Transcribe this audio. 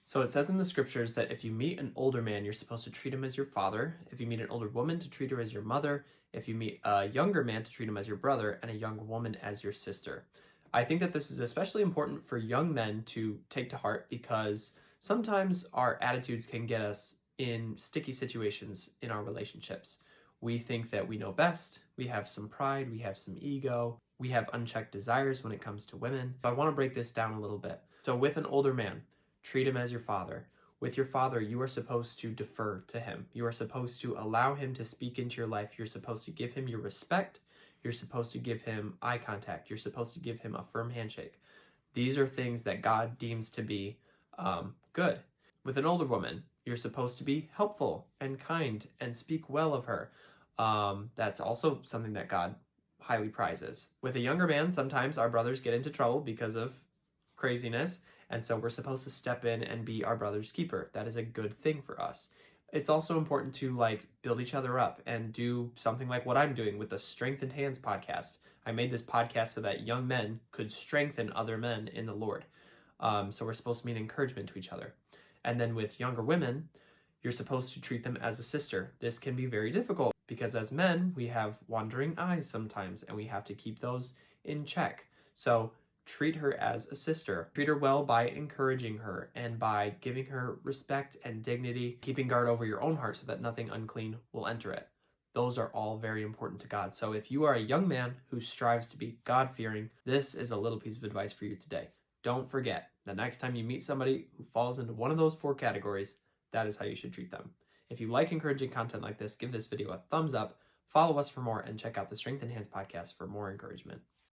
So it says in the scriptures that if you meet an older man, you're supposed to treat him as your father. If you meet an older woman, to treat her as your mother. If you meet a younger man, to treat him as your brother, and a younger woman as your sister. I think that this is especially important for young men to take to heart because sometimes our attitudes can get us in sticky situations in our relationships. We think that we know best, we have some pride, we have some ego, we have unchecked desires when it comes to women. I want to break this down a little bit. So with an older man, treat him as your father. With your father, you are supposed to defer to him. You are supposed to allow him to speak into your life. You're supposed to give him your respect. You're supposed to give him eye contact. You're supposed to give him a firm handshake. These are things that God deems to be good. With an older woman, you're supposed to be helpful and kind and speak well of her. That's also something that God highly prizes. With a younger man, sometimes our brothers get into trouble because of craziness, and so we're supposed to step in and be our brother's keeper. That is a good thing for us. It's also important to build each other up and do something like what I'm doing with the Strengthened Hands podcast. I made this podcast so that young men could strengthen other men in the Lord. So we're supposed to be an encouragement to each other. And then with younger women, you're supposed to treat them as a sister. This can be very difficult because as men, we have wandering eyes sometimes, and we have to keep those in check. So treat her as a sister. Treat her well by encouraging her and by giving her respect and dignity, keeping guard over your own heart so that nothing unclean will enter it. Those are all very important to God. So if you are a young man who strives to be God-fearing, this is a little piece of advice for you today. Don't forget, the next time you meet somebody who falls into one of those 4 categories, that is how you should treat them. If you like encouraging content like this, give this video a thumbs up, follow us for more, and check out the Strengthened Hands podcast for more encouragement.